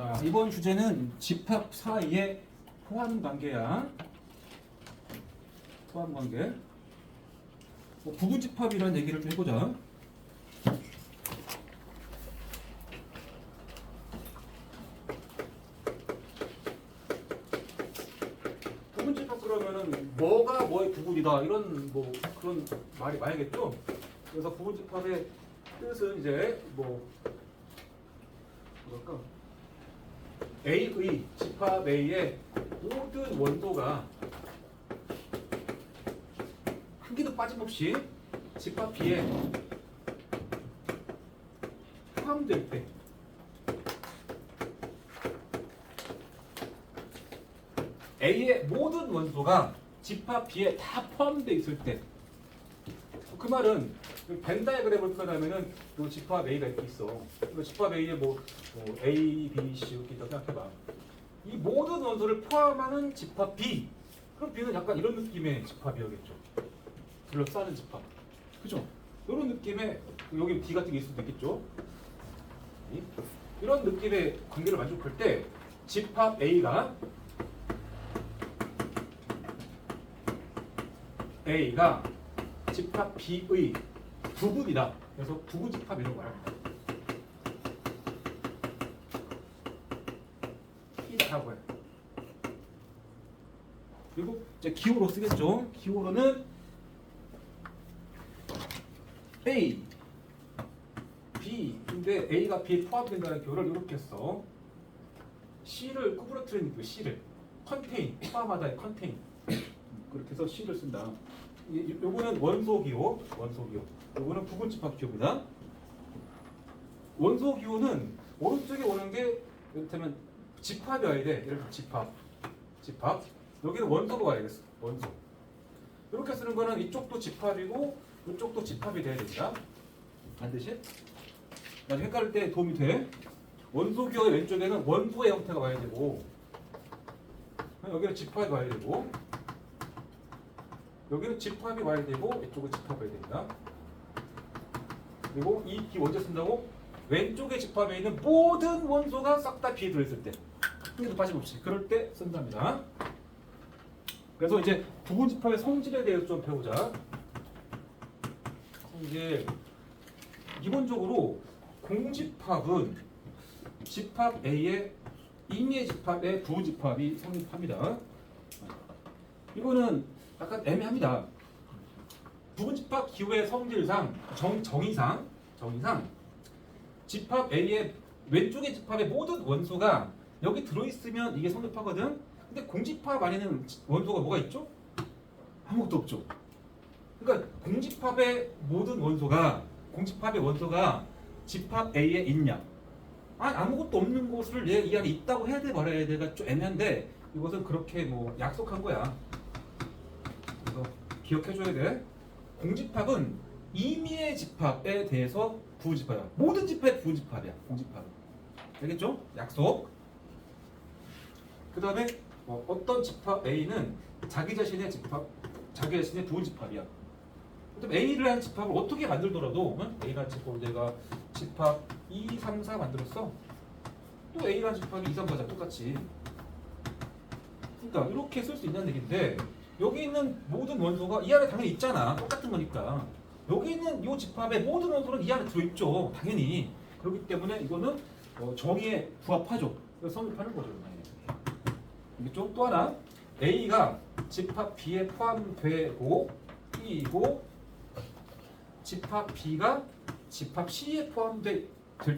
자, 이번 주제는 집합 사이의 포함 관계야. 포함 관계. 부분 집합이라는 얘기를 좀 해보자. 부분 집합 그러면은 뭐가 뭐의 부분이다 이런 뭐 그런 말이 많이겠죠. 그래서 부분 집합의 뜻은 이제 뭐랄까? A의 집합 A의 모든 원소가 한 개도 빠짐없이 집합 B에 포함될 때 A의 모든 원소가 집합 B에 다 포함되어 있을 때 그 말은 벤 다이어그램을 표현하면은 요 집합 A가 이렇게 있어. 집합 A에 A, B, C 이렇게 있다고 생각해봐. 이 모든 원소를 포함하는 집합 B. 그럼 B는 약간 이런 느낌의 집합이었겠죠. 둘러싸는 집합. 그죠? 이런 느낌의 여기 D 같은 게 있을 수도 있겠죠. 이런 느낌의 관계를 만족할 때 집합 A가 집합 B의 부분이다. 그래서 부분 집합이라고 말합니다. 이다라고 해. 그리고 이제 기호로 쓰겠죠. 기호로는 A, B인데 A가 B에 포함된다는 기호를 이렇게 써. C를 구부러뜨리는 그 C를 컨테인, 포함하다의 컨테인. 그렇게 해서 C를 쓴다. 요거는 원소 기호, 요거는 부분 집합 기호입니다. 원소 기호는 오른쪽에 오는 게 이를테면 집합이 와야 돼. 예를 들어 집합. 여기는 원소가 와야겠어. 원소. 이렇게 쓰는 거는 이쪽도 집합이고 이쪽도 집합이 돼야 됩니다. 반드시. 나중에 헷갈릴 때 도움이 돼. 원소 기호의 왼쪽에는 원소의 형태가 와야 되고 여기는 집합이 와야 되고 여기는 집합이 와야 되고 이쪽은 집합이 와야 됩니다. 그리고 이 B 언제 쓴다고? 왼쪽에 집합에 있는 모든 원소가 싹 다 B에 들어있을 때 한 개도 빠짐없이 그럴 때 쓴답니다. 그래서 이제 부분 집합의 성질에 대해서 좀 배우자. 성질. 기본적으로 공집합은 집합 A의 임의의 집합의 부분 집합이 성립합니다. 이거는 약간 애매합니다. 부분 집합 기호의 성질상 정의상 집합 A의 왼쪽의 집합의 모든 원소가 여기 들어있으면 이게 성립하거든. 근데 공집합 안에는 원소가 뭐가 있죠? 아무것도 없죠. 그러니까 공집합의 원소가 집합 A에 있냐? 아무것도 없는 곳을 이 안에 있다고 해야 돼 말아야 돼가 좀 애매한데 이것은 그렇게 약속한 거야. 그래서 기억해줘야 돼. 공집합은 임의의 집합에 대해서 부집합이야. 모든 집합의 부집합이야. 공집합은. 알겠죠? 약속. 그 다음에 어떤 집합 A는 자기 자신의 부집합이야. 그럼 A를 한 집합을 어떻게 만들더라도 A라는 집합을 내가 집합 2, 3, 4 만들었어. 또 A라는 집합이 2, 3, 4자 똑같이. 그러니까 이렇게 쓸 수 있는 얘기인데 여기 있는 모든 원소가 이 안에 당연히 있잖아. 똑같은 거니까. 여기 있는 이 집합의 모든 원소는 이 안에 들어있죠. 당연히. 그렇기 때문에 이거는 정의에 부합하죠. 그래서 성립하는 거죠. 알겠죠? 또 하나 A가 집합 B에 포함되고 B이고 집합 B가 집합 C에 포함될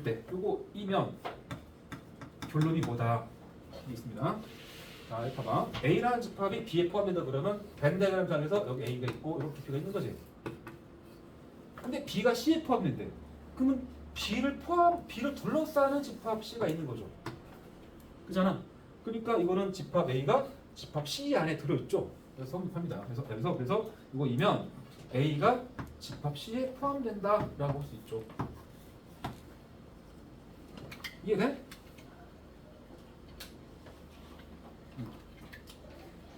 때 이거 이면 결론이 뭐다? 이게 있습니다. 자, 이렇게 봐봐. A라는 집합이 B에 포함된다 그러면 벤 다이어그램 상에서 여기 A가 있고 이렇게 B가 있는 거지. 근데 B가 C에 포함된대. 그러면 B를 둘러싸는 집합 C가 있는 거죠. 그잖아. 그러니까 이거는 집합 A가 집합 C 안에 들어있죠. 그래서 성립합니다. 그래서 이거 이면 A가 집합 C에 포함된다라고 할 수 있죠. 이해돼?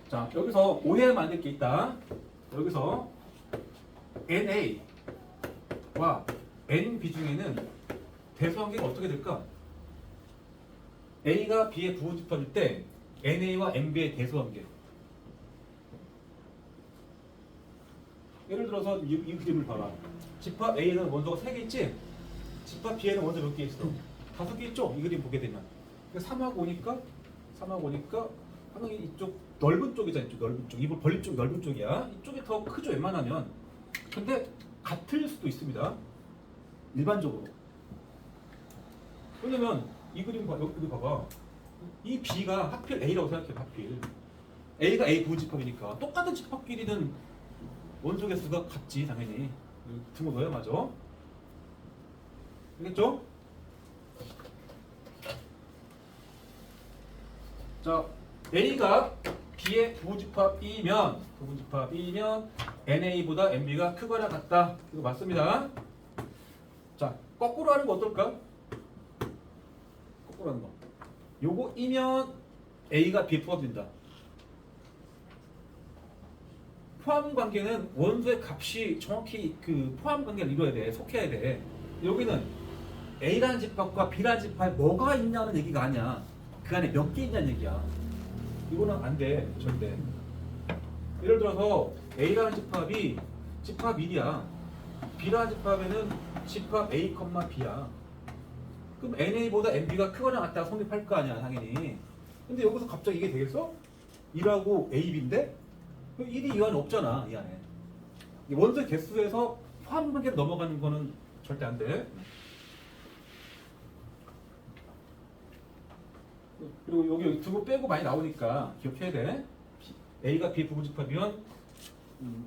자, 여기서 오해하면 안 될 게 있다. 여기서 NA와 NB 중에는 대수관계가 어떻게 될까? A가 B의 부호집합일 때 NA와 NB의 대소관계. 예를 들어서 이 그림을 봐라. 집합 A에는 원소가 3개 있지? 집합 B에는 원소 몇 개 있어? 5개 있죠? 이 그림 보게 되면. 3하고 오니까 하나는 이쪽 넓은 쪽이잖아. 이쪽 넓은 쪽. 입을 벌린 쪽 넓은 쪽이야. 이쪽이 더 크죠, 웬만하면. 근데 같을 수도 있습니다. 일반적으로. 왜냐면 이 그림 여기 봐봐. 이 B가 하필 A라고 생각해. 하필 A가 A 부호집합이니까 똑같은 집합끼리는 원소 개수가 같지, 당연히. 등호 넣어야 맞아. 알겠죠? 자, A가 B의 부호집합이면 NA보다 NB가 크거나 같다. 이거 맞습니다. 자, 거꾸로 하는 거 어떨까? 거꾸로 하는 거. 요거 이면 A가 B에 포함된다. 포함 관계는 원소의 값이 정확히 그 포함 관계를 이루어야 돼. 속해야 돼. 여기는 A라는 집합과 B라는 집합에 뭐가 있냐는 얘기가 아니야. 그 안에 몇 개 있냐는 얘기야. 이거는 안 돼. 절대. 예를 들어서 A라는 집합이 집합 1이야. B라는 집합에는 집합 A, B야. 그럼 NA보다 NB가 크거나 같다고 성립할 거 아니야, 당연히. 근데 여기서 갑자기 이게 되겠어? 1하고 AB인데? 1이 이 안에 없잖아, 이 안에. 원소의 개수에서 포함 관계로 넘어가는 거는 절대 안 돼. 그리고 여기 두고 빼고 많이 나오니까 기억해야 돼. A가 B 부분집합이면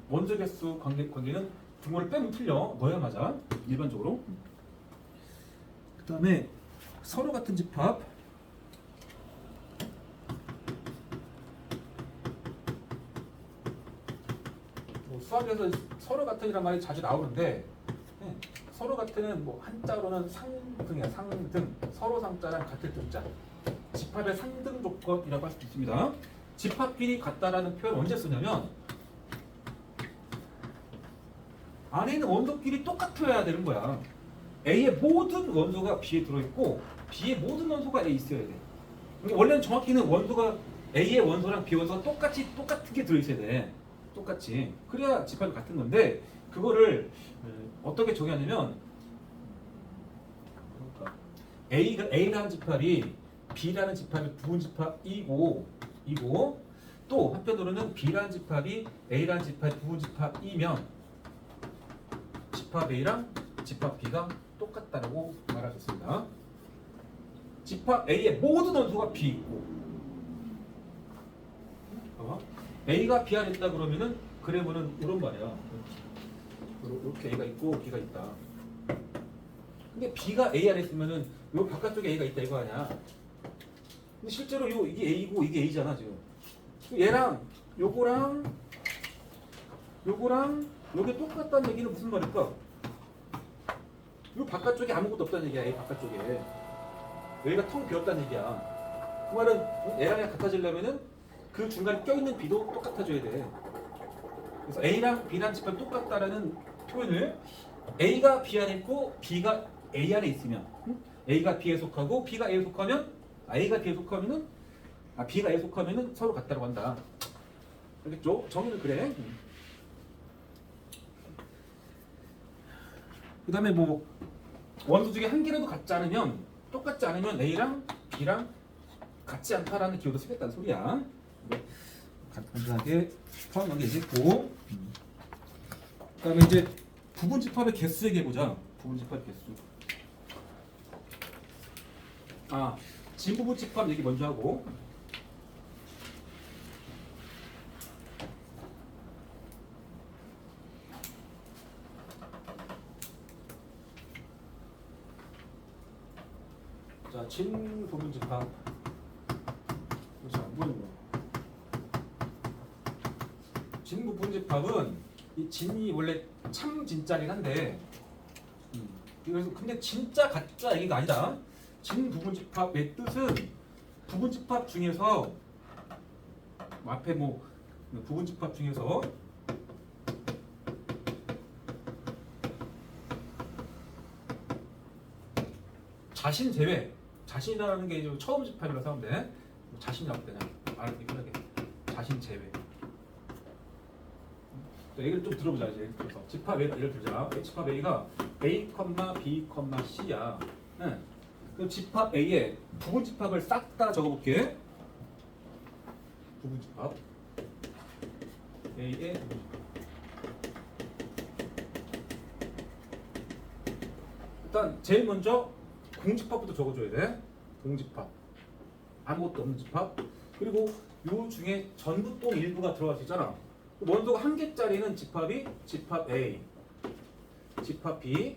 원소 개수 관계는 등호를 빼면 틀려. 넣어야 맞아. 일반적으로. 그 다음에 서로 같은 집합. 수학에서 서로 같은이란 말이 자주 나오는데 서로 같은은 뭐 한자로는 상등이야. 상등. 서로 상자랑 같을 등자. 집합의 상등 조건이라고 할 수도 있습니다. 집합끼리 같다라는 표현 언제 쓰냐면 안에 있는 원소끼리 똑같아야 되는 거야. A의 모든 원소가 B에 들어있고 B의 모든 원소가 A에 있어야 돼. 그러니까 원래는 정확히는 원소가 A의 원소랑 B 원소가 똑같은 게 들어있어야 돼. 똑같이. 그래야 집합이 같은 건데 그거를 어떻게 정의하냐면 A라는 집합이 B라는 집합의 부분집합이고 또 한편으로는 B라는 집합이 A라는 집합의 부분집합이면 집합 A랑 집합 B가 똑같다고 말할 수 있습니다. 집합 A의 모든 원소가 B 있고 A가 B 안에 있다 그러면은 그래보는 이런 말이야. 이렇게 A가 있고 B가 있다. 근데 B가 A 안에 있으면은 요 바깥쪽에 A가 있다 이거 아니야. 근데 실제로 이게 A고 이게 A잖아 지금. 얘랑 요거랑 요게 똑같다는 얘기는 무슨 말일까? 요 바깥쪽에 아무것도 없다는 얘기야. A 바깥쪽에. 여기가 텅 비었다는 얘기야. 그 말은 A랑 얘랑 같아지려면은 그 중간에 껴있는 B도 똑같아져야 돼. 그래서 A랑 B랑 집합이 똑같다라는 표현을 A가 B 안에 있고 B가 A 안에 있으면 A가 B에 속하고 B가 A에 속하면 A가 B에 속하면은 B가 A에 속하면은 서로 같다고 한다. 알겠죠? 정의는 그래. 그 다음에 뭐 원소 중에 한 개라도 똑같지 않으면 A랑 B랑 같지 않다라는 기호도 쓰겠다는 소리야. 간단하게 포함 관계 얘기했고 그 다음에 이제 부분집합의 개수 얘기해보자. 부분집합 개수. 진부분집합 얘기 먼저 하고 자, 진부분집합 안 보이는 거. 진부분집합은 이 진이 원래 참 진짜긴 한데 그래서 근데 진짜 가짜 얘기가 아니다. 진부분집합의 뜻은 부분집합 중에서 앞에 뭐 부분집합 중에서 자신 제외 자신이라는 게 이제 처음 집합이라서 하면 돼. 자신이라고 그냥 말하기 편하게. 자신 제외. 얘기를 좀 들어보자 이제. 예를 들어서 집합 A 예를 들자. 집합 A가 A, B, C야. 네. 그럼 집합 A에 부분 집합을 싹 다 적어볼게. 부분 집합 A의 부분 집합. 일단 제일 먼저 공집합부터 적어줘야 돼. 공집합. 아무것도 없는 집합. 그리고 요 중에 전부동 일부가 들어갈 수 있잖아. 원소가 한 개짜리는 집합이 집합 A, 집합 B,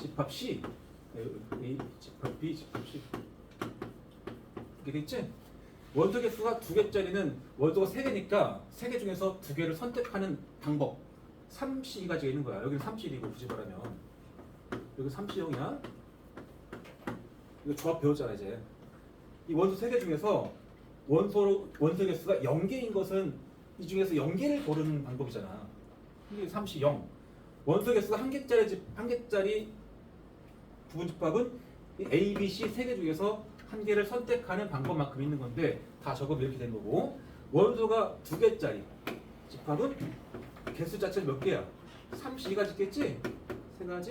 집합 C, A, 집합 B, 집합 C. 이렇게 됐지? 원소 개수가 두 개짜리는 원소가 세 개니까 세 개 중에서 두 개를 선택하는 방법. 3C가 있는 거야. 여기는 3C이고 굳이 말하면 여기 3C형이야. 이거 조합 배웠잖아 이제. 이 원소 세 개 중에서 원소 개수가 0개인 것은 이 중에서 0개를 고르는 방법이잖아. 이게 3C 0. 원소 개수가 한 개짜리 부분 집합은 A, B, C 세 개 중에서 한 개를 선택하는 방법만큼 있는 건데 다 적으면 이렇게 되는 거고 원소가 두 개짜리 집합은 개수 자체는 몇 개야? 3C가 있겠지? 세 가지?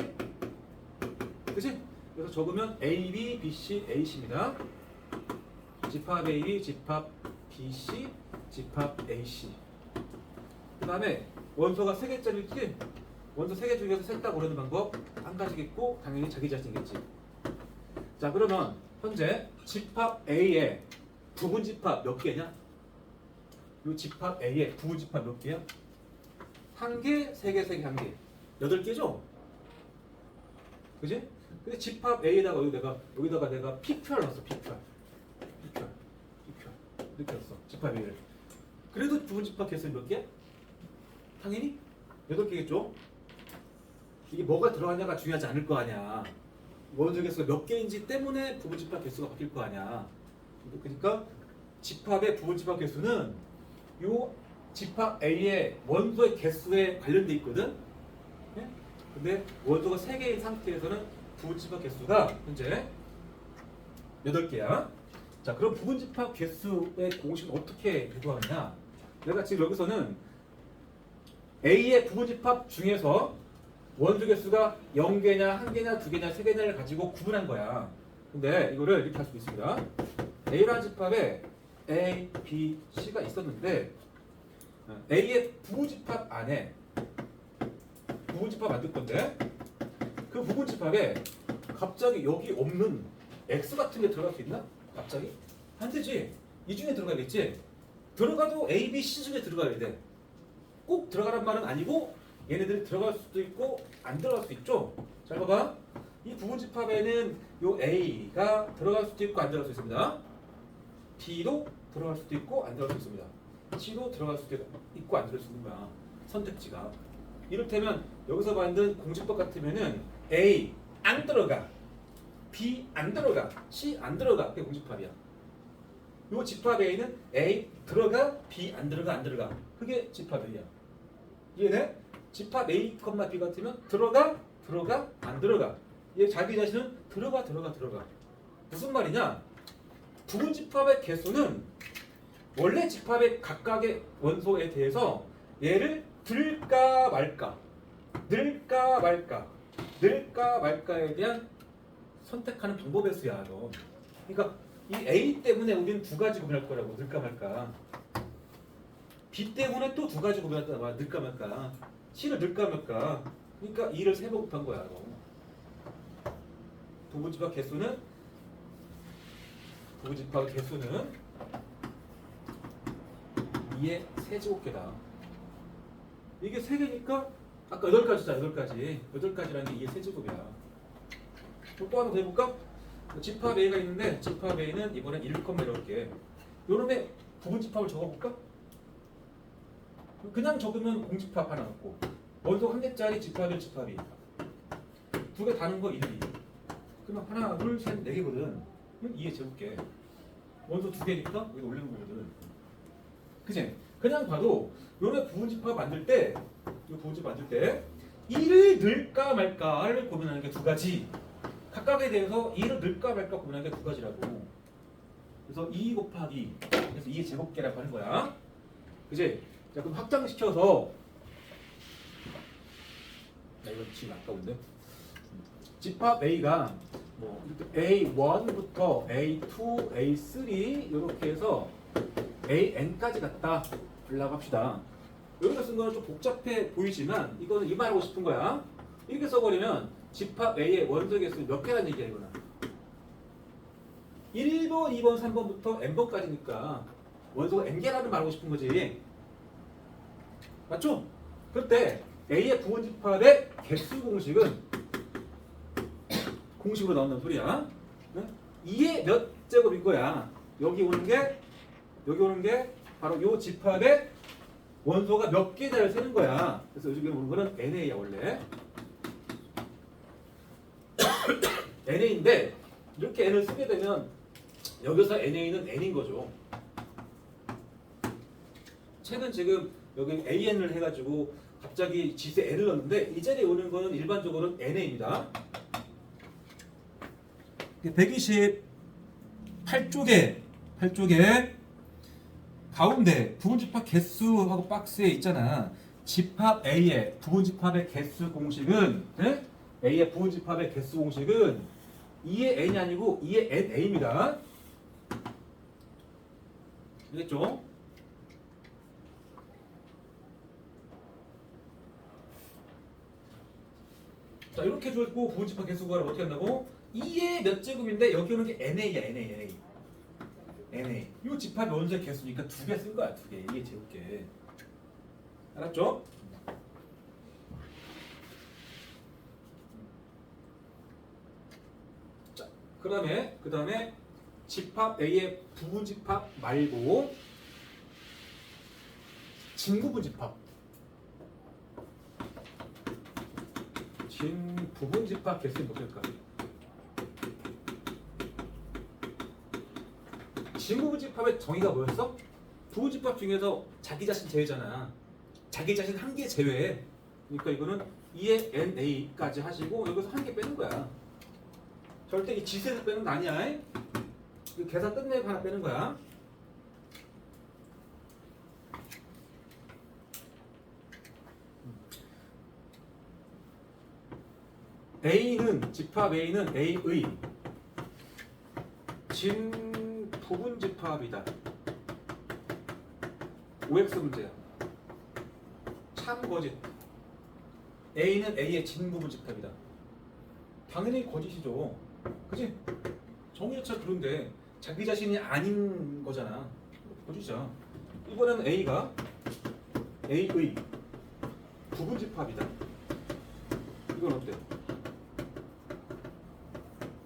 그치? 그래서 적으면 A, B, B, C, A, C입니다. 집합 A, 집합 B, C, 집합 A, C. 그 다음에 원소가 세 개짜리지? 원소 세 개 중에서 셋 다 고르는 방법 한 가지겠고 당연히 자기 자신이겠지. 자 그러면 현재 집합 A의 부분 집합 몇 개냐? 이 집합 A의 부분 집합 몇 개야? 한 개, 세 개, 세 개, 한 개. 8개죠? 그지? 근데 집합 A에다가 여기다가 내가 PQ를 넣었어. PQ 이렇게 넣었어. 집합 A를. 그래도 부분 집합 개수는 몇 개야? 당연히 8개겠죠? 이게 뭐가 들어가냐가 중요하지 않을 거 아니야. 원소 개수가 몇 개인지 때문에 부분 집합 개수가 바뀔 거 아니야. 그러니까 집합의 부분 집합 개수는 요 집합 A의 원소의 개수에 관련돼 있거든. 네? 근데 원소가 3개인 상태에서는 부분 집합 개수가 현재 8개야. 자, 그럼 부분 집합 개수의 공식은 어떻게 구하느냐? 내가 지금 여기서는 A의 부분 집합 중에서 원소 개수가 0개냐, 1개냐, 2개냐, 3개냐를 가지고 구분한 거야. 근데 이거를 이렇게 할 수 있습니다. A라는 집합에 A, B, C가 있었는데 A의 부분 집합 안에 부분 집합 만들 건데 그 부분 집합에 갑자기 여기 없는 X 같은 게 들어갈 수 있나? 갑자기? 안 되지. 이 중에 들어가야겠지. 들어가도 A, B, C 중에 들어가야 돼. 꼭 들어가란 말은 아니고 얘네들이 들어갈 수도 있고 안 들어갈 수도 있죠. 잘 봐봐. 이 부분 집합에는 요 A가 들어갈 수도 있고 안 들어갈 수 있습니다. B도 들어갈 수도 있고 안 들어갈 수 있습니다. C도 들어갈 수도 있고 안 들어갈 수 있는 거야. 선택지가. 이를테면 여기서 만든 공집법 같으면은 A 안 들어가, B 안 들어가, C 안 들어가. 그게 공집합이야. 요 집합 A는 A 들어가, B 안 들어가, 안 들어가. 그게 집합 A야. 얘네 집합 A, B 같으면 들어가, 안 들어가. 얘 자기 자신은 들어가. 무슨 말이냐? 부분 집합의 개수는 원래 집합의 각각의 원소에 대해서 얘를 들까 말까, 늘까 말까에 대한 선택하는 방법의 수야. 너. 그러니까 이 A 때문에 우리는 두 가지 구분할 거라고. 늘까 말까. B 때문에 또 두 가지 구분할 거야. 늘까 말까. C를 늘까 말까. 그러니까 2를 3번 곱한 거야. 너. 부분 집합 개수는 2의 세제곱계다. 이게 3개니까 아까 8가지잖아. 8가지라는 게 2의 세제곱이야. 또 하나 더 해볼까? 집합 A가 있는데 집합 A는 이번엔 1,1 이렇게 요놈의 부분 집합을 적어볼까? 그냥 적으면 공집합 하나 넣고 원소 한 개짜리 집합 1, 집합 2 두 개 다는 거 1, 2 그러면 하나, 둘, 셋, 4개거든. 2의 제곱계 원소 2개니까 여기 올리는 거거든. 그치? 그냥 봐도 요놈의 부분 집합 만들 때 이 부분 집합 만들 때 1을 넣을까 말까를 고민하는 게 두 가지. 각각에 대해서 2를 넣을까 말까 고민하는 게 두 가지라고. 그래서 2 곱하기 그래서 2의 제곱계라고 하는 거야. 그지? 자, 그럼 확장시켜서 이건 지금 아까운데 집합 A가 뭐 A1부터 A2, A3 이렇게 해서 AN까지 갔다 하려고 합시다. 여기다 쓴 거는 좀 복잡해 보이지만 이거는 이 말하고 싶은 거야. 이렇게 써버리면 집합 A의 원소 개수는 몇 개라는 얘기야 이거는. 1번, 2번, 3번부터 n번까지니까 원소가 n개라는 말하고 싶은 거지. 맞죠? 그때 A의 부분 집합의 개수 공식은 공식으로 나온다는 소리야. 2의 몇 제곱인 거야. 여기 오는 게 바로 요 집합의 원소가 몇 개냐를 세는 거야. 그래서 여기 오는 거는 NA야 원래. NA인데 이렇게 N을 쓰게 되면 여기서 NA는 N인 거죠. 최근 지금 여기 AN을 해가지고 갑자기 지수에 N을 넣었는데 이 자리에 오는 거는 일반적으로는 NA입니다. 128쪽에 가운데 부분집합 개수하고 박스에 있잖아. 집합 A의 부분집합의 개수 공식은 A의 부분집합의 개수 공식은 2의 n이 아니고 2의 NA입니다. 알겠죠? 자, 이렇게 줬고 부분집합 개수 구하면 어떻게 한다고? 2의 몇 제곱인데 여기 오는 게 NA야, NA. 이 집합의 원소의 개수니까 두 개 쓴 거야, 두 개. 이게 제곱계. 알았죠? 자, 그다음에 집합 A의 부분 집합 말고 진부분 집합. 진부분 집합 개수는 몇일까? 진부분 집합의 정의가 뭐였어? 부분 집합 중에서 자기 자신 제외잖아. 자기 자신 한 개 제외. 그러니까 이거는 2의 NA까지 하시고 여기서 한 개 빼는 거야. 절대 이 지수에서 빼는 거 아니야. 이 계산 끝내고 하나 빼는 거야. A는 집합 A는 A의 진 부분 집합이다. OX 문제야. 참 거짓. A는 A의 진 부분 집합이다. 당연히 거짓이죠. 그지? 정의 자체가 그런데 자기 자신이 아닌 거잖아. 거짓이야. 이번에는 A가 A의 부분 집합이다. 이건 어때?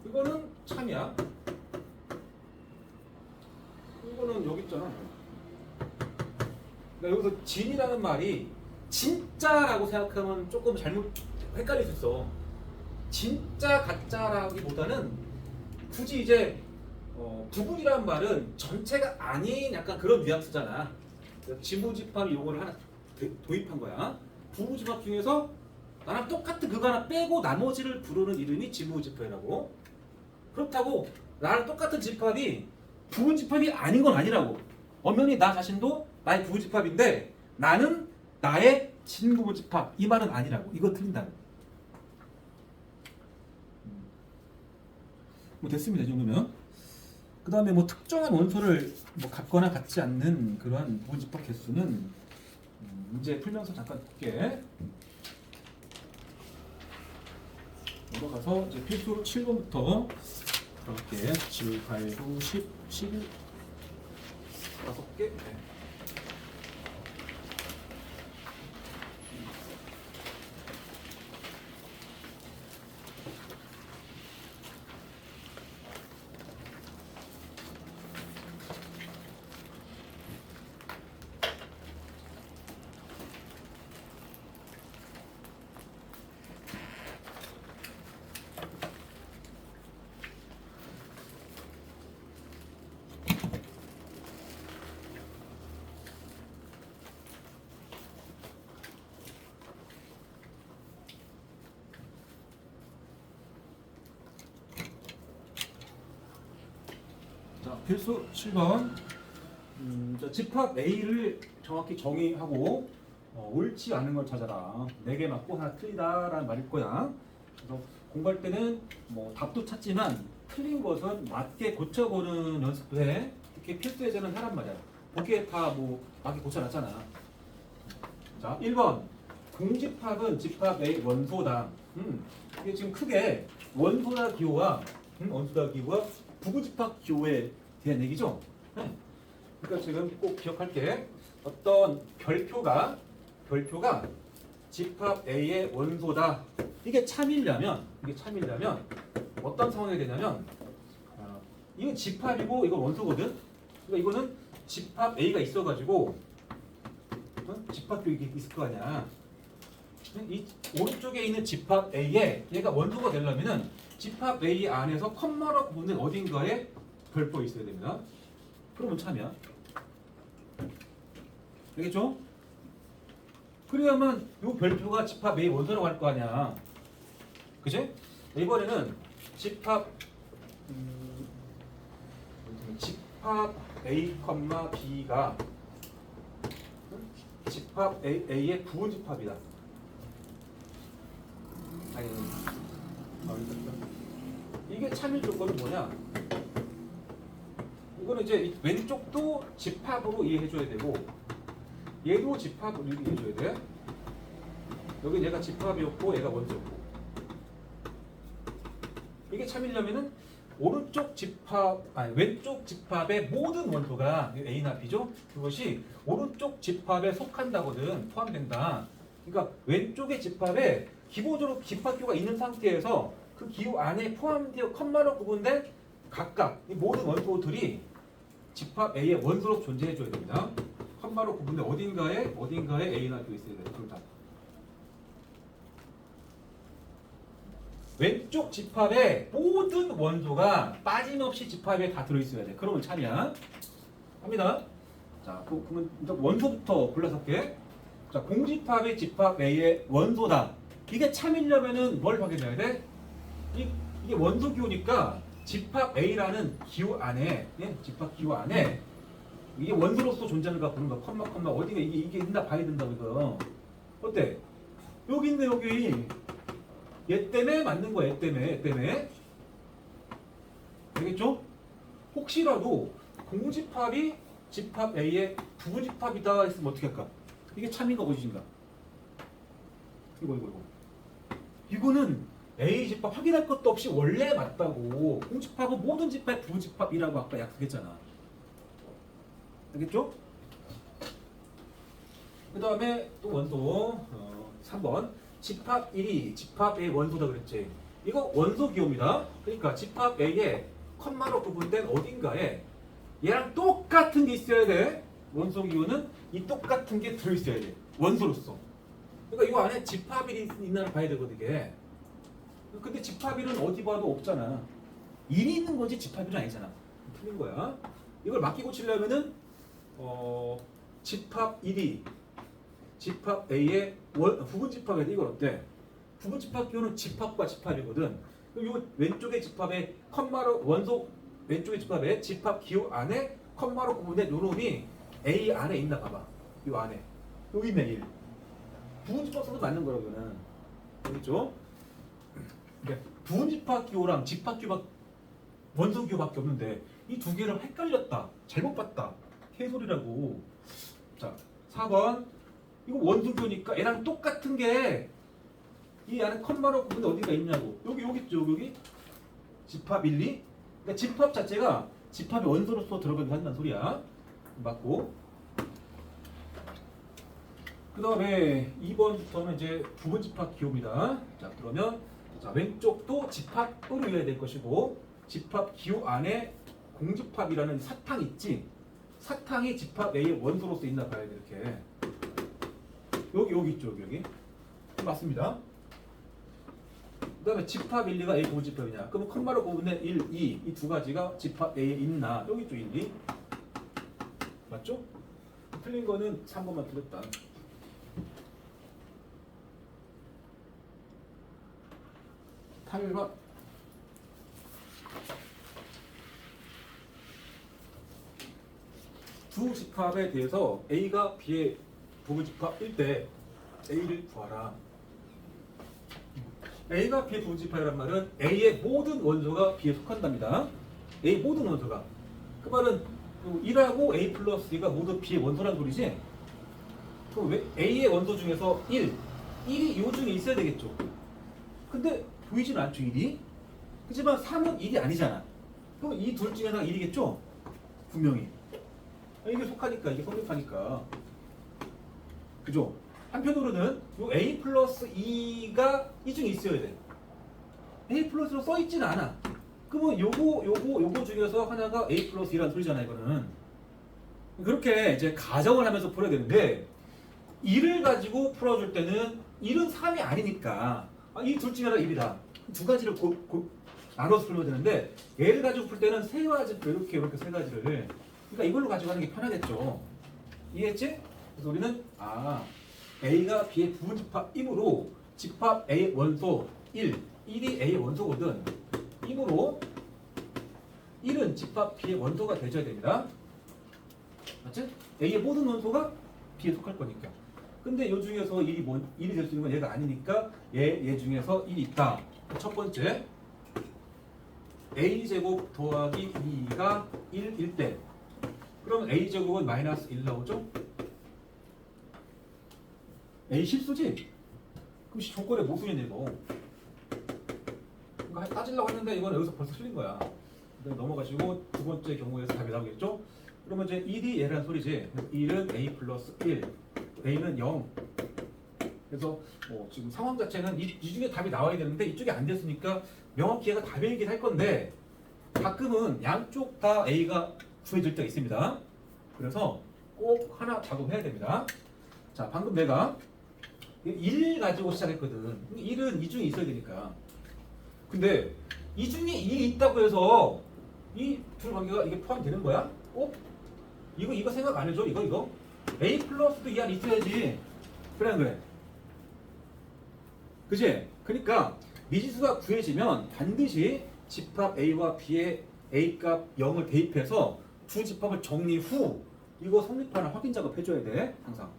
이거는 참이야. 이거는 여기 있잖아. 그러니까 여기서 진이라는 말이 진짜라고 생각하면 조금 잘못 헷갈릴 수 있어. 진짜 가짜라기보다는 굳이 이제 부분이라는 말은 전체가 아닌 약간 그런 뉘앙스잖아. 지부집합 용어를 하나 도입한 거야. 부부집합 중에서 나랑 똑같은 그거 하나 빼고 나머지를 부르는 이름이 지부집합이라고. 그렇다고 나랑 똑같은 집합이 부분집합이 아닌 건 아니라고. 엄연히 나 자신도 나의 부분집합인데 나는 나의 진부분집합 이 말은 아니라고. 이거 틀린다고. 뭐 됐습니다. 이 정도면. 그 다음에 뭐 특정한 원소를 뭐 갖거나 갖지 않는 그러한 부분집합 개수는 문제 풀면서 잠깐 볼게. 넘어가서 이제 필수 7번부터 들어갈게. 7, 8, 9, 10, 11 5개. 네. 자, 필수 7번. 자, 집합 A를 정확히 정의하고 옳지 않은 걸 찾아라. 4개 맞고 하나 틀리다라는 말일 거야. 그래서 공부할 때는 뭐 답도 찾지만 틀린 것은 맞게 고쳐보는 연습도 해. 특히 필수 예제는 하란 말이야. 보기에 다 뭐 맞게 고쳐놨잖아. 자, 1번. 공집합은 집합 A 원소다. 이게 지금 크게 원소다 기호와 원소다 기호와 부부집합 기호에 대한 얘기죠. 그러니까 지금 꼭 기억할게. 어떤 별표가 집합 A의 원소다. 이게 참이려면 어떤 상황이 되냐면 이건 집합이고 이건 원소거든. 그러니까 이거는 집합 A가 있어가지고 집합도 이게 있을 거 아니야. 이 오른쪽에 있는 집합 A에 얘가 원소가 되려면은 집합 A 안에서 컴마로 구분된 어딘가에 별표 있어야 됩니다. 그러면 참이야. 알겠죠? 그래야만 이 별표가 집합 A 원소라고 할 거 아니야. 그치? 이번에는 집합 A, B가 집합 A의 부분집합이다. 아니, 이게 참일 조건은 뭐냐? 이거는 이제 왼쪽도 집합으로 이해해줘야 되고 얘도 집합으로 이해해줘야 돼. 여기 얘가 집합이었고 얘가 원소였고 이게 참이려면은 왼쪽 집합의 모든 원소가 A나 B죠? 그것이 오른쪽 집합에 속한다거든. 포함된다. 그러니까 왼쪽의 집합에 기본적으로 집합기호가 있는 상태에서 그 기호 안에 포함되어 컴마로 구분된 각각 이 모든 원소들이 집합 A의 원소로 존재해줘야 됩니다. 컴마로 구분된 어딘가에 A나 B가 있어야 돼요. 둘 다. 왼쪽 집합의 모든 원소가 빠짐없이 집합에 다 들어있어야 돼. 그러면 참이야. 합니다. 자, 그러면 일단 원소부터 골라서 할게. 자, 공집합의 집합 A의 원소다. 이게 참이려면은 뭘 확인해야 돼? 이게 원소 기호니까 집합 A라는 기호 안에, 집합 기호 안에 이게 원소로서 존재하는가 보는 거, 컴마 어디가 이게 있나 봐야 된다고 이거. 어때? 여기 있네 여기. 얘 때문에 맞는 거야. 얘 때문에. 되겠죠? 혹시라도 공집합이 집합 A의 부분집합이다 했으면 어떻게 할까? 이게 참인가 거짓인가? 이거. 이거는 A 집합 확인할 것도 없이 원래 맞다고. 공집합은 모든 집합의 부집합이라고 아까 약속했잖아. 알겠죠? 그 다음에 또 원소 3번 집합 1이 집합 A 원소다 그랬지. 이거 원소 기호입니다. 그러니까 집합 A에 컴마로 구분된 어딘가에 얘랑 똑같은 게 있어야 돼. 원소 기호는 이 똑같은 게 들어있어야 돼. 원소로서. 그러니까 이거 안에 집합 1이 있나 봐야 되거든 이게. 근데 집합 1은 어디 봐도 없잖아. 1이 있는 거지 집합 1은 아니잖아. 틀린 거야. 이걸 맞게 고치려면은 집합 1이 집합 A의 부분집합에 이걸 어때? 부분집합 기호는 집합과 집합이거든. 그럼 이 왼쪽의 집합의 컴마로 원소 왼쪽의 집합의 집합 기호 안에 컴마로 구분된 요 놈이 A 안에 있나 봐봐. 요 안에 여기 있네 1. 부분집합 써도 맞는 거라고는. 알겠죠? 그러니까 부분집합 기호랑 집합 기호 원소 기호밖에 없는데 이 두 개를 헷갈렸다. 잘못 봤다. 개소리라고. 자, 4번. 이거 원소 기호니까 얘랑 똑같은 게 이 안에 컴마로 구분돼 어디가 있냐고. 여기 있죠. 여기. 집합 1, 2. 그러니까 집합 자체가 집합의 원소로서 들어가게 한다는 소리야. 맞고. 그 다음에 2번부터는 이제 부분집합 기호입니다. 자, 그러면 자, 왼쪽도 집합으로 이해야 될 것이고 집합 기호 안에 공집합이라는 사탕 있지? 사탕이 집합 A의 원소로서 있나 봐야 돼. 이렇게. 여기 있죠. 여기. 맞습니다. 그 다음에 집합 1, 2가 A 부분집합이냐? 그러면 컴마로 구분된 1, 2 이 두 가지가 집합 A에 있나? 여기 있죠. 1, 2. 맞죠? 틀린 거는 3번만 틀렸다. 8번. 두 집합에 대해서 A가 B의 부분집합일 때 A를 구하라. A가 B의 부분집합이란 말은 A의 모든 원소가 B에 속한답니다. A 모든 원소가. 그 말은 1하고 A 플러스 2가 모두 B의 원소란 소리지. 그럼 왜 A의 원소 중에서 1이 이 중에 있어야 되겠죠. 근데 보이지는 않죠, 1이. 그렇지만 3은 1이 아니잖아. 그럼 이 둘 중에 하나가 1이겠죠? 분명히. 이게 속하니까, 이게 성립하니까. 그죠? 한편으로는 요 A 플러스 2가 이 중에 있어야 돼. A 플러스로 써있진 않아. 그러면 요거 중에서 하나가 A 플러스 2라는 소리잖아, 이거는. 그렇게 이제 가정을 하면서 풀어야 되는데, 1을 가지고 풀어줄 때는 1은 3이 아니니까, 이 둘 중에 하나가 1이다. 두 가지를 나눠서 풀면 되는데, 얘를 가지고 풀 때는 세 가지, 이렇게 세 가지를. 그러니까 이걸로 가지고 하는 게 편하겠죠. 이해했지? 그래서 우리는, A가 B의 부분집합이므로 집합 A 원소 1, 1이 A의 원소거든. 이므로 1은 집합 B의 원소가 되줘야 됩니다. 맞지? A의 모든 원소가 B에 속할 거니까. 근데 이 중에서 1이 될 수 있는 건 얘가 아니니까 얘 중에서 1이 있다. 첫 번째, A제곱 더하기 2가 1일 때 그럼 A제곱은 마이너스 1 나오죠? A 실수지? 그럼 조건의 모순이네 이거. 그러니까 따지려고 했는데 이건 여기서 벌써 틀린 거야. 넘어가시고 두 번째 경우에서 답이 나오겠죠? 그러면 이제 1이 얘란 소리지. 1은 A 플러스 1, A는 0. 그래서 지금 상황 자체는 이 중에 답이 나와야 되는데 이쪽이 안 됐으니까 명확히 얘가 답이긴 할 건데 가끔은 양쪽 다 A가 구해질 때가 있습니다. 그래서 꼭 하나 작업해야 됩니다. 자, 방금 내가 1 가지고 시작했거든. 1은 이 중에 있어야 되니까. 근데 이 중에 1이 있다고 해서 이 둘 관계가 이게 포함되는 거야? 이거 생각 안 해줘? 이거? A 플러스도 이 안에 있어야지. 그래 안 그래? 그치? 그러니까 미지수가 구해지면 반드시 집합 A와 B의 A 값 0을 대입해서 두 집합을 정리 후 이거 성립하는 확인 작업 해줘야 돼. 항상.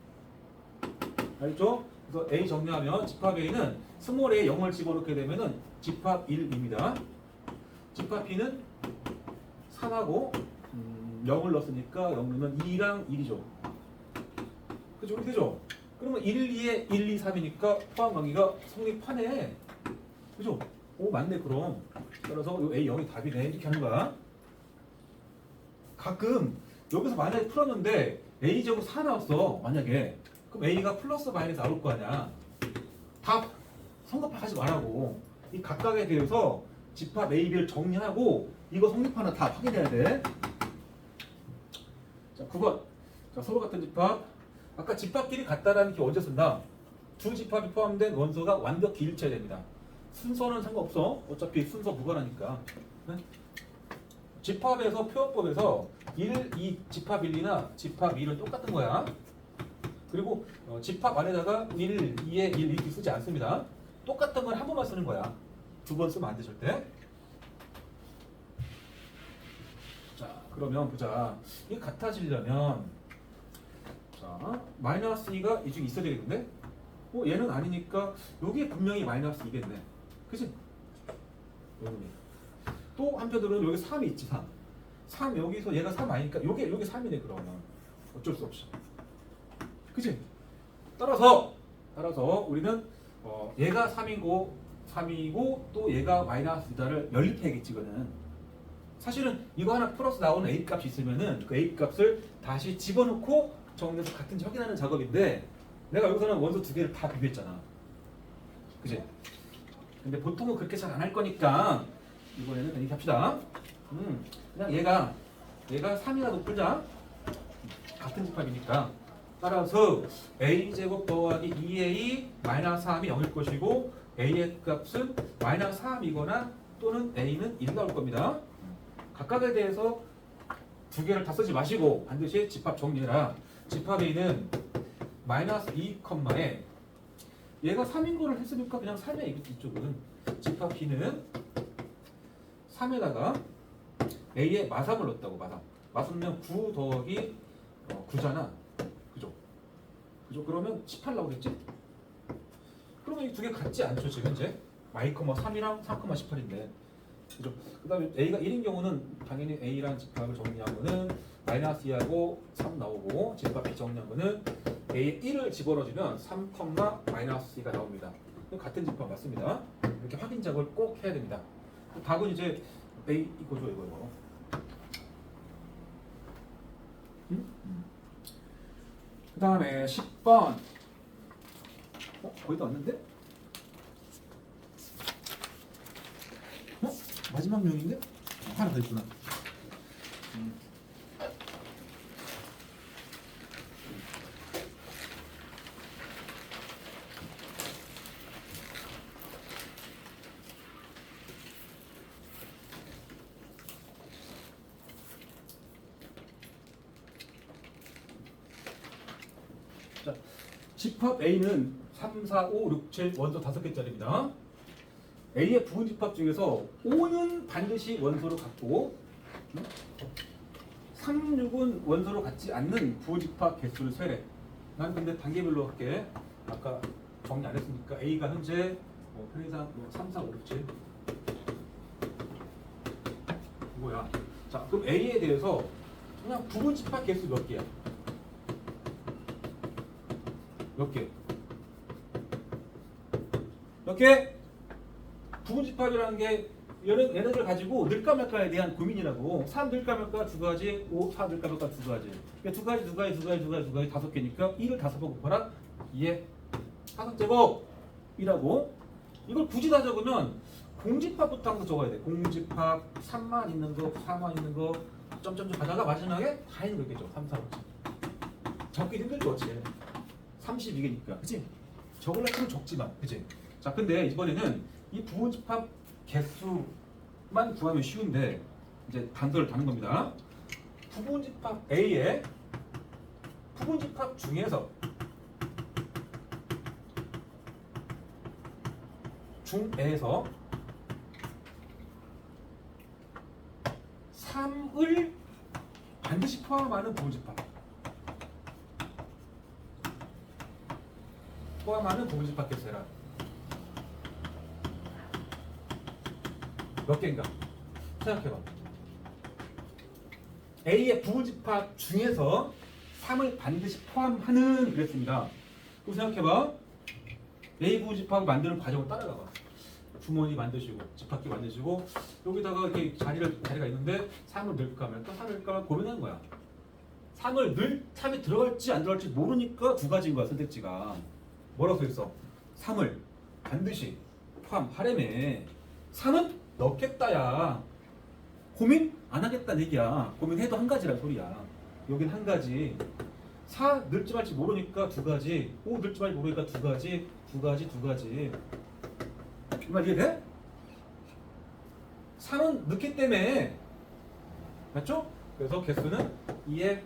알겠죠? 그래서 A 정리하면 집합 A는 스몰 A 0을 집어넣게 되면은 집합 1입니다. 집합 B는 3하고 0을 넣었으니까 0 넣으면 2랑 1이죠. 그죠? 그렇게 되죠? 그러면 1, 2에 1, 2, 3이니까 포함 관계가 성립하네. 그죠? 맞네 그럼. 따라서 이 A 0이 답이네. 이렇게 하는 거야. 가끔 여기서 만약에 풀었는데 A제곱 4 나왔어. 만약에. 그럼 A가 플러스 마이너스 나올 거 아니야. 답 성립하지 말라고. 이 각각에 대해서 집합 A, B를 정리하고 이거 성립하나 다 확인해야 돼. 자, 9번. 자, 서로 같은 집합. 아까 집합끼리 같다라는 게 언제 쓴다? 두 집합이 포함된 원소가 완벽히 일치해야 됩니다. 순서는 상관없어. 어차피 순서 무관하니까. 네? 집합에서 표현법에서 2 집합 1, 2나 집합 2는 똑같은 거야. 그리고 집합 안에다가 1, 2에 1 이렇게 쓰지 않습니다. 똑같은 건 한 번만 쓰는 거야. 두 번 쓰면 안 돼 절대. 자, 그러면 보자. 이게 같아지려면 자, 마이너스 2가 이 중에 있어야 되겠는데? 얘는 아니니까 여기에 분명히 마이너스 2겠네. 그치? 또 한편으로는 여기 3이 있지. 3 여기서 얘가 3 아니니까 요게 3이네. 그러면 어쩔 수 없이. 그치? 따라서 우리는 얘가 3이고 또 얘가 마이너스 2다를 연립해야겠지. 이거는 사실은 이거 하나 플러스 나오는 A 값이 있으면은 그 A 값을 다시 집어넣고 정리해서 같은지 확인하는 작업인데 내가 여기서는 원소 두 개를 다 비교했잖아. 그치? 근데 보통은 그렇게 잘 안 할 거니까 이번에는 이렇게 합시다. 그냥 얘가 3이라도 풀자. 같은 집합이니까. 따라서 A제곱 더하기 2A 마이너스 3이 0일 것이고 A의 값은 마이너스 3이거나 또는 A는 1이 나올 겁니다. 각각에 대해서 두 개를 다 쓰지 마시고 반드시 집합 정리해라. 집합 A는 마이너스 2, 에 얘가 3인 거를 했으니까 그냥 3에 이쪽은. 집합 B는 3에다가 A에 마삼을 넣었다고. 마삼 넣으면 9 더하기 9잖아. 그죠? 그죠? 그러면 18 나오겠지? 그러면 이 두 개 같지 않죠, 지금 현재? y, 3이랑 3,18인데. 그죠? 그 다음에 a가 1인 경우는 당연히 a라는 집합을 정리한 거는 마이너스 2하고 3 나오고, 집합 B 정리한 거는 a에 1을 집어넣어주면 3, 마이너스 2가 나옵니다. 같은 집합 맞습니다. 이렇게 확인 작업을 꼭 해야 됩니다. 답은 이제 a 이거죠, 이거. 그 다음에 10번. 거의 다 왔는데? 마지막 명인데? 하나 더 있구나. 자, 집합 A는 3, 4, 5, 6, 7 원소 5개짜리입니다. A의 부분 집합 중에서 5는 반드시 원소로 같고 3, 6은 원소로 같지 않는 부분 집합 개수를 세래. 난 근데 단계별로 할게. 아까 정리 안 했으니까 A가 현재 편의상 3, 4, 5, 6, 7 이거야. 자, 그럼 A에 대해서 그냥 부분 집합 개수 몇 개야? 몇 개? 몇 개? 부분 집합이라는 게 얘네들 가지고 늘까 말까에 대한 고민이라고. 3 늘까 말까 두 가지, 5, 4 늘까 말까 두 가지. 그러니까 두 가지 다섯 개니까 1을 5번 곱하라. 이해? 5제곱이라고. 이걸 굳이 다 적으면 공집합부터 항상 적어야 돼. 공집합 3만 있는 거, 4만 있는 거, 점점점 가다가 마지막에 다 있는 거겠죠. 3, 4, 5. 적기 힘들죠, 어찌. 32개니까, 그치? 적으려면 적지만, 그치? 자, 근데 이번에는 이 부분집합 개수만 구하면 쉬운데 이제 단서를 다는 겁니다. 부분집합 A의 부분집합 중에서 중에서 3을 반드시 포함하는 부분집합. 포함하는 부분집합 개수라. 몇 개인가? 생각해봐. A의 부분집합 중에서 3을 반드시 포함하는 그랬습니다. 그럼 생각해봐. A 부분집합을 만드는 과정을 따라가봐. 주머니 만드시고 집합기 만드시고 여기다가 이렇게 자리가 있는데 3을 넣을까 말까 3을 넣을까 말까 고민하는 거야. 3이 들어갈지 안 들어갈지 모르니까 두 가지인 거야, 선택지가. 뭐라고 써있어? 3을 반드시 포함하려면 3은 넣겠다야. 고민 안 하겠다는 얘기야. 고민해도 한 가지란 소리야. 여긴 한 가지. 4 넣을지 말지 모르니까 두 가지. 5 넣을지 말지 모르니까 두 가지. 이 말 이해돼? 3은 넣기 때문에. 맞죠? 그래서 개수는 2의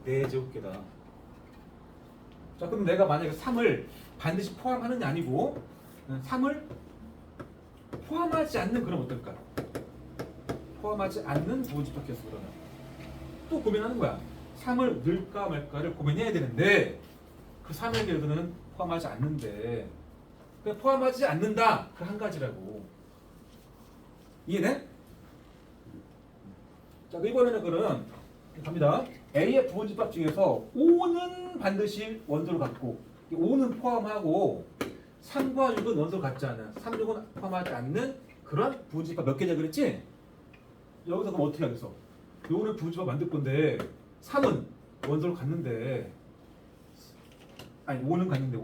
4제곱개다. 자, 그럼 내가 만약에 3을 반드시 포함하느냐 아니고 3을 포함하지 않는 그럼 어떨까? 포함하지 않는 부분집합 개수 그러면 또 고민하는 거야. 3을 넣을까 말까를 고민해야 되는데 그 3의 개수는 포함하지 않는데 포함하지 않는다 그 한 가지라고. 이해돼? 자, 이번에는 그럼 갑니다. A의 부분집합 중에서 5는 반드시 원소를 갖고 5는 포함하고 3과 6은 원소를 갖지 않은 3, 6은 포함하지 않는 그런 부분집합 몇 개냐 그랬지? 여기서 그럼 어떻게 하겠어? 요거는 부분집합 만들 건데 3은 원소를 갖는데 아니 5는 갖는데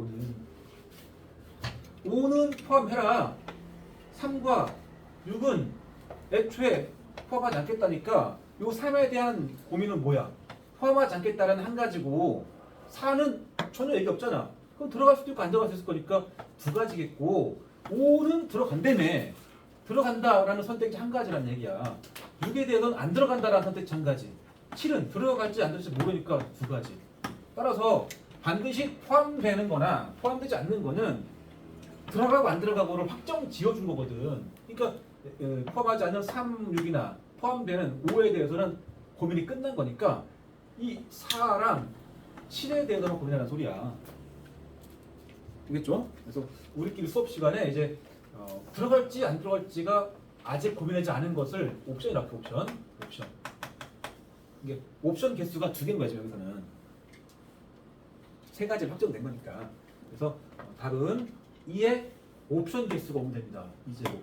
5는 포함해라. 3과 6은 애초에 포함하지 않겠다니까 요 3에 대한 고민은 뭐야? 포함하지 않겠다라는 한 가지고 4는 전혀 얘기 없잖아. 그럼 들어갈 수도 있고 안 들어갈 수 있을 거니까 두 가지겠고 5는 들어간다며. 들어간다라는 선택지 한 가지란 얘기야. 6에 대해서는 안 들어간다라는 선택지 한 가지. 7은 들어갈지 안 들어갈지 모르니까 두 가지. 따라서 반드시 포함되는 거나 포함되지 않는 거는 들어가고 안 들어가고를 확정 지어준 거거든. 그러니까 포함하지 않는 3, 6이나 포함되는 5에 대해서는 고민이 끝난 거니까 이 4랑 7에 대해서만 고민하는 소리야. 알겠죠? 그래서 우리끼리 수업 시간에 이제 들어갈지 안 들어갈지가 아직 고민하지 않은 것을 옵션이라고 해. 옵션. 이게 옵션 개수가 2개인 거죠. 여기서는 3가지 확정된 거니까. 그래서 답은 2의 옵션 개수가 오면 됩니다. 2제곱.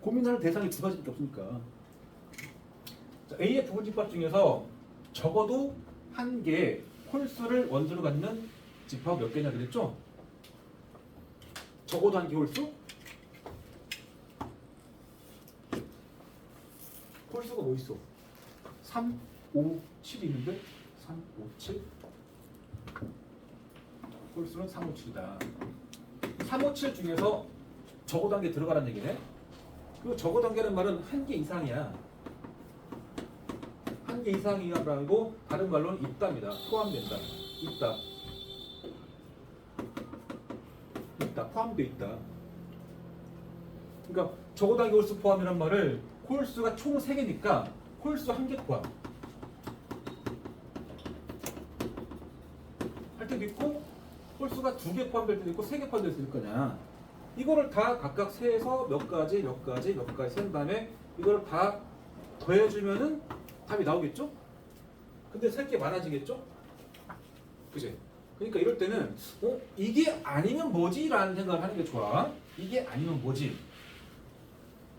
고민할 대상이 2가지밖에 없으니까. 자, A의 부분집합 중에서 적어도 1개의 홀수를 원소로 갖는 집합 몇 개냐 그랬죠? 적어도 1개 홀수? 홀수가 뭐 있어? 3, 5, 7이 있는데 3, 5, 7 홀수는 3, 5, 7이다. 3, 5, 7 중에서 적어도 1개 들어가라는 얘기네. 그리고 적어도 1개는 말은 1개 이상이야. 1개 이상이라고 다른 말로는 있답니다. 포함된다. 있다. 포함되어 있다. 그러니까 적어도 1개 홀수 포함이란 말을 홀수가 총 3개니까 홀수 1개 포함 할 때도 있고 홀수가 2개 포함될 때도 있고 3개 포함될 수도 있을 거냐. 이거를 다 각각 세서 몇 가지 센 다음에 이걸 다 더해주면은 답이 나오겠죠? 근데 셀 게 많아지겠죠? 그치? 그러니까 이럴 때는 이게 아니면 뭐지? 라는 생각을 하는 게 좋아. 이게 아니면 뭐지?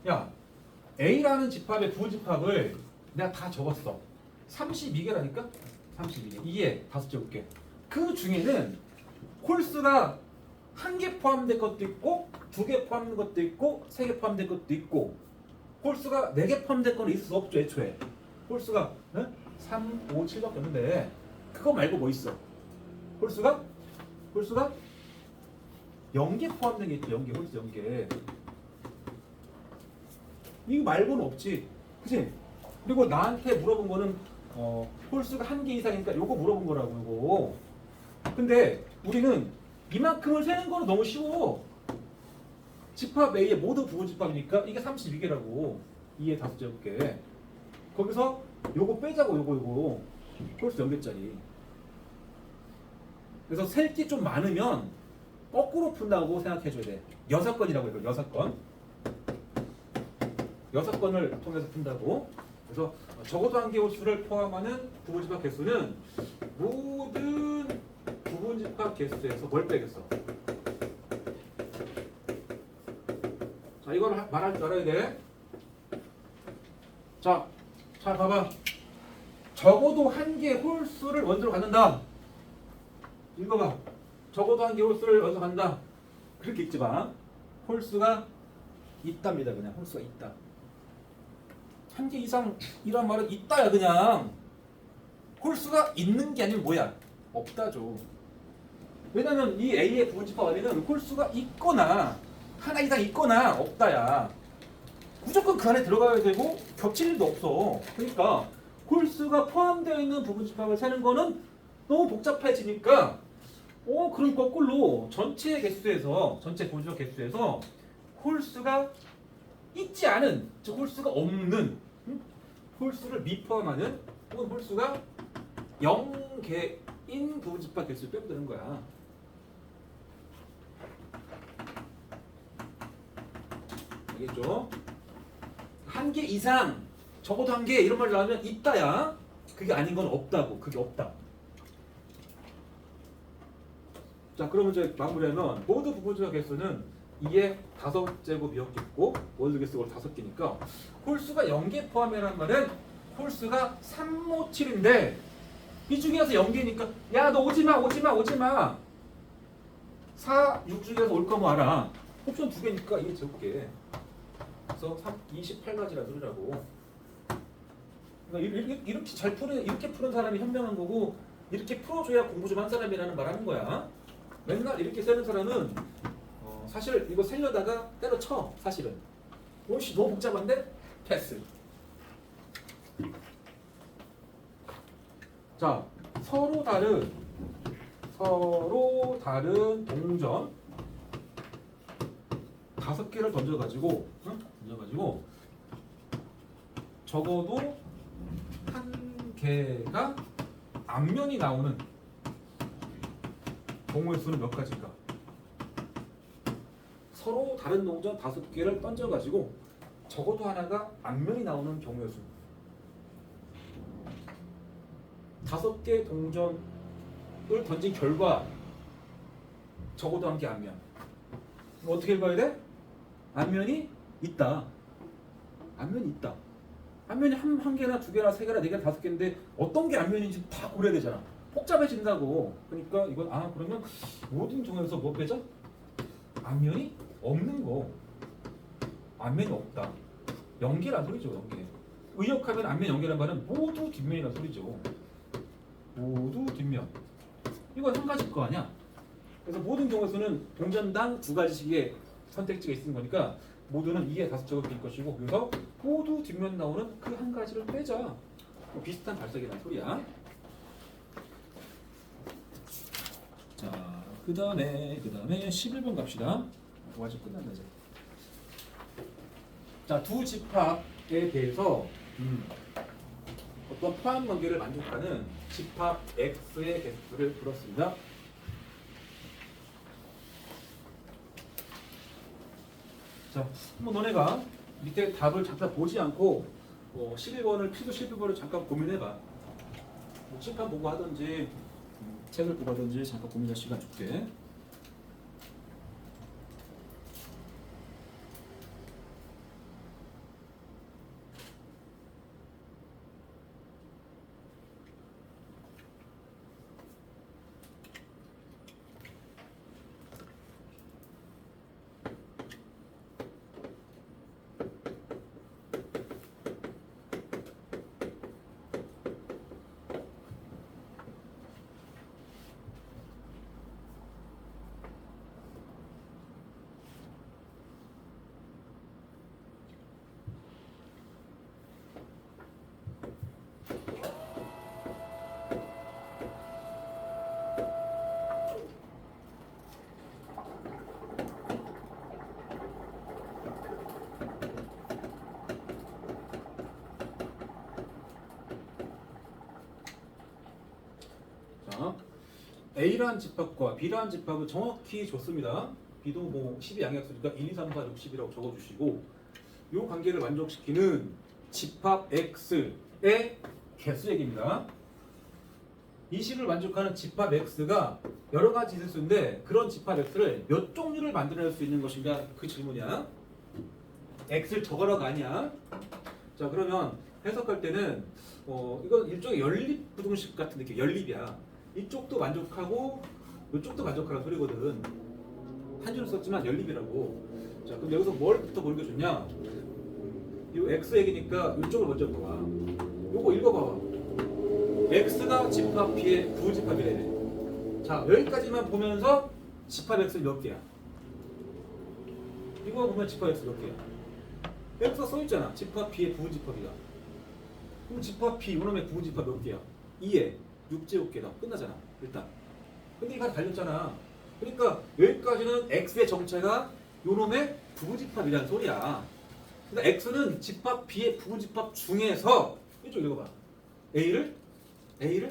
야, A라는 집합의 부집합을 내가 다 적었어. 32개라니까? 32개. 이게 5제곱개. 그 중에는 홀수가 1개 포함된 것도 있고 2개 포함된 것도 있고 3개 포함된 것도 있고 홀수가 4개 포함된 거는 있을 수 없죠. 애초에 홀수가 3, 5, 7밖에 없는데 그거 말고 뭐 있어? 홀수가 0개 포함된 게 있죠. 0개 홀수 0개. 이거 말고는 없지. 그치? 그리고 나한테 물어본 거는 홀수가 1개 이상이니까 요거 물어본 거라고. 요거. 근데 우리는 이만큼을 세는 거는 너무 쉬워. 집합 A의 모두 부분 집합이니까 이게 32개라고. 2의 5제곱개. 거기서 요거 빼자고. 요거 홀수 0개짜리. 그래서 셀 게 좀 많으면 거꾸로 푼다고 생각해줘야 돼. 6건이라고 해요. 6건. 6건을 통해서 푼다고. 그래서 적어도 1개 홀수를 포함하는 부분집합 개수는 모든 부분집합 개수에서 뭘 빼겠어? 자, 이걸 말할 줄 알아야 돼. 자, 봐봐. 적어도 1개 홀수를 원소로 갖는다. 읽어봐. 적어도 1개 홀수를 원소로 갖는다. 그렇게 읽지 마. 홀수가 있답니다. 그냥 홀수가 있다. 1개 이상이란 말은 있다야. 그냥 홀수가 있는 게 아니면 뭐야? 없다죠. 왜냐면 이 A의 부분집합 안에는 홀수가 있거나 하나 이상 있거나 없다야. 무조건 그 안에 들어가야 되고 겹칠 일도 없어. 그러니까 홀수가 포함되어 있는 부분집합을 세는 거는 너무 복잡해지니까 그럼 거꾸로 전체 개수에서 전체 부분집합 개수에서 홀수가 있지 않은, 즉 홀수가 없는, 홀수를 미포함하는 혹은 홀수가 0개인 부분집합 개수를 빼면 되는 거야. 알겠죠? 1개 이상, 적어도 1개 이런 말 나오면 있다야. 그게 아닌 건 없다고. 그게 없다. 자, 그러면 이제 마무리하면 모두 부분집합 개수는 2의 5제곱이었겠고 원소 개수가 5개니까 홀수가 0개 포함이라는 말은 홀수가 3, 5, 7인데 이 중에서 0개니까 야, 너 오지마 4, 6 중에서 올 거면 알아. 옵션 2개니까 이게 제곱개. 그래서 28가지라 소리라고. 그러니까 이렇게 푸는 사람이 현명한 거고 이렇게 풀어줘야 공부 좀 한 사람이라는 말 하는 거야. 맨날 이렇게 세는 사람은 사실 이거 세려다가 때려쳐. 사실은 오씨 너무 복잡한데? 패스. 자, 서로 다른 동전 5개를 던져가지고 적어도 1개 개가 앞면이 나오는 경우의 수는 몇 가지일까? 서로 다른 동전 5개를 던져가지고 적어도 하나가 앞면이 나오는 경우의 수. 5개 동전을 던진 결과 적어도 한 개 앞면. 어떻게 읽어야 돼? 앞면이 있다. 앞면이 있다. 앞면이 한 개나 2개나 3개나 4개나 5개인데 어떤 게 앞면인지 다 고려해야 되잖아. 복잡해진다고. 그러니까 이건 그러면 모든 경우에서 뭐 빼자? 앞면이 없는 거. 앞면이 없다. 연계란 소리죠. 연계. 의역하면 앞면 연계란 말은 모두 뒷면이란 소리죠. 모두 뒷면. 이건 한 가지일 거 아니야. 그래서 모든 경우에서는 동전당 2가지씩의 선택지가 있는 거니까 모두는 2의 5척을 빌 것이고, 그래서 모두 뒷면 나오는 그 한 가지를 빼자. 비슷한 발석이라는 소리야. 자, 그 다음에 11번 갑시다. 아직 끝났네 이제. 자, 두 집합에 대해서 어떤 포함 관계를 만족하는 집합 X의 개수를 풀었습니다. 자, 한번 너네가 밑에 답을 잠깐 보지 않고 11번을 필수 11번을 잠깐 고민해봐. 뭐 칠판 보고 하든지 책을 보고 하든지 잠깐 고민할 시간 줄게. 자, A라는 집합과 B라는 집합을 정확히 줬습니다. B도 뭐 10이 양약수니까 1, 2, 3, 4, 6, 10이라고 적어주시고, 이 관계를 만족시키는 집합 X의 개수 얘기입니다. 이 식을 만족하는 집합 X가 여러 가지 있을 수 있는데, 그런 집합 X를 몇 종류를 만들어낼 수 있는 것인가, 그 질문이야. X를 적어라가 아니야. 자, 그러면 해석할 때는 이건 일종의 연립 부등식 같은 느낌. 연립이야. 이쪽도 만족하고 이쪽도 만족하라는 소리거든. 한 줄을 썼지만 연립이라고. 자, 그럼 여기서 뭘부터 보는 게 좋냐? 이 X 얘기니까 이쪽을 먼저 봐봐. 요거 읽어봐봐. X가 집합 B의 부집합이래. 자, 여기까지만 보면서 집합 X는 몇 개야? 이거 보면 집합 X 몇 개야? X가 써있잖아. 집합 B의 부집합이야. 그럼 집합 B, 이놈의 부집합 몇 개야? 2에 6제곱개다. 끝나잖아. 일단. 근데 이거 달렸잖아. 그러니까 여기까지는 X의 정체가 요놈의 부집합이라는 소리야. 그러니까 X는 집합 B의 부집합 중에서, 이쪽 읽어봐. A를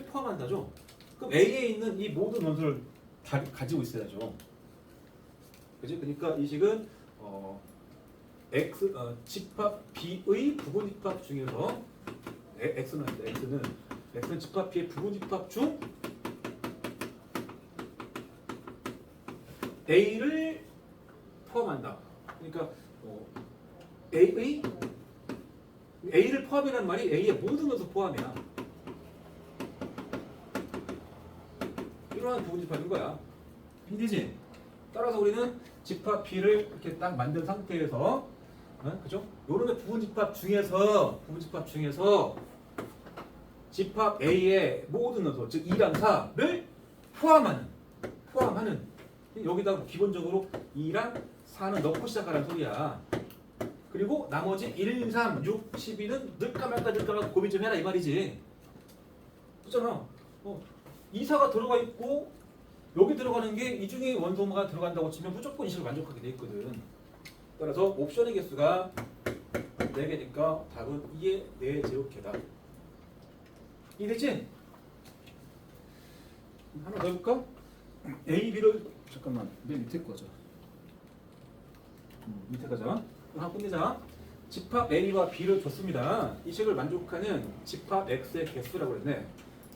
포함한다죠. 그럼 A에 있는 이 모든 원소를 다 가지고 있어야죠. 그지? 그러니까 이 식은 집합 B의 부분집합 중에서 X는 집합 B의 부분집합 중 A를 포함한다. 그러니까 A를 포함이라는 말이 A의 모든 것을 포함이야. 이러한 부분집합인 거야. 힘들지? 따라서 우리는 집합 B를 이렇게 딱 만든 상태에서, 그죠? 요놈의 부분집합 중에서 집합 A의 모든 원소, 즉 2랑 4를 포함하는 여기다 기본적으로 2랑 4는 넣고 시작하라는 소리야. 그리고 나머지 1, 3, 6, 12는 넣을까 말까 고민 좀 해라 이 말이지. 그렇잖아. 2, 4가 들어가 있고 여기 들어가는 게 이 중에 원소가 들어간다고 치면 무조건 이 식을 만족하게 돼 있거든. 따라서 옵션의 개수가 4개니까 답은 2의 4제곱개다. 이해되지? 하나 더 해볼까? A, B를 잠깐만 맨 밑에 거죠. 밑에 거죠. 하나 끝내자. 집합 A와 B를 줬습니다. 이 식을 만족하는 집합 X의 개수라고 그랬네.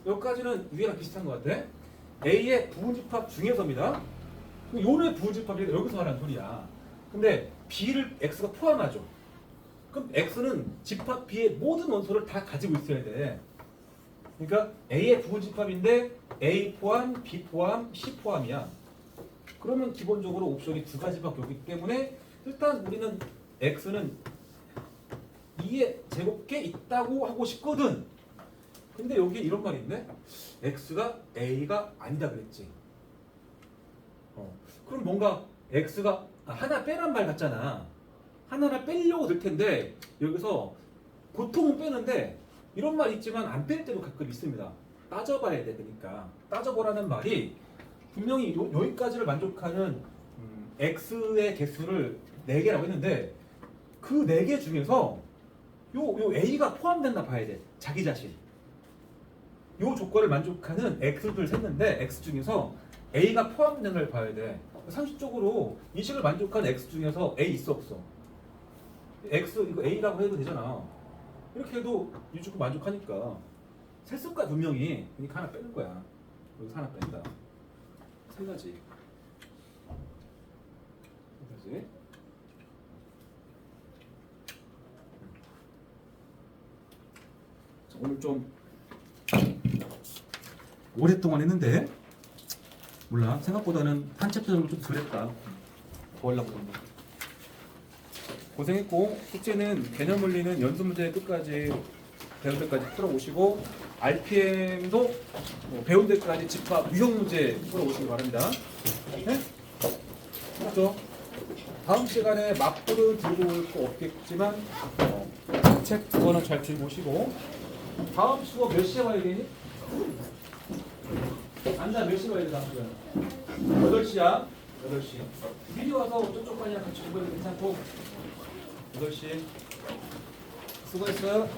여기까지는 위랑 비슷한 것 같아. A의 부분집합 중에서입니다. 요의 부분집합이 여기서 하라는 소리야. 근데 B를 X가 포함하죠. 그럼 X는 집합 B의 모든 원소를 다 가지고 있어야 돼. 그러니까 A의 부분집합인데 A 포함, B 포함, C 포함이야. 그러면 기본적으로 옵션이 두 가지밖에 없기 때문에 일단 우리는 X는 2의 제곱계 있다고 하고 싶거든. 근데 여기 이런 말이 있네. X가 A가 아니다 그랬지. 그럼 뭔가 X가 하나 빼란 말 같잖아. 하나를 빼려고 들 텐데 여기서 보통은 빼는데 이런 말 있지만 안 뺄 때도 가끔 있습니다. 따져봐야 돼. 그러니까 따져보라는 말이 분명히 여기까지를 만족하는 X의 개수를 4개라고 했는데 그 4개 중에서 요 A가 포함됐나 봐야 돼. 자기 자신. 요 조건을 만족하는 X를 셌는데 X 중에서 A가 포함된 걸 봐야 돼. 상식적으로 이 식을 만족하는 X 중에서 A 있어 없어? X 이거 A라고 해도 되잖아. 이렇게 해도 이 조건 만족하니까 셌을 거야 분명히. 그러니까 하나 빼는 거야. 여기서 하나 뺀다. 세 가지. 오늘 좀 오랫동안 했는데 몰라 생각보다는 한 챕터는 좀 덜했다. 더 하려고 그런다. 고생했고 숙제는 개념 원리는 연습 문제 끝까지 배운 데까지 풀어오시고 RPM도 배운 데까지 집합 유형 문제 풀어오시기 바랍니다. 네? 맞죠? 다음 시간에 마플은 들고 올 거 없겠지만 책 그거는 잘 들고 오시고 다음 수업 몇 시에 와야 되니? 앉아 몇 시에 와야 돼 다음 시간? 8시야. 8시. 미리 와서 저쪽 반이랑 같이 공부해도 괜찮고 8시. 수고했어요.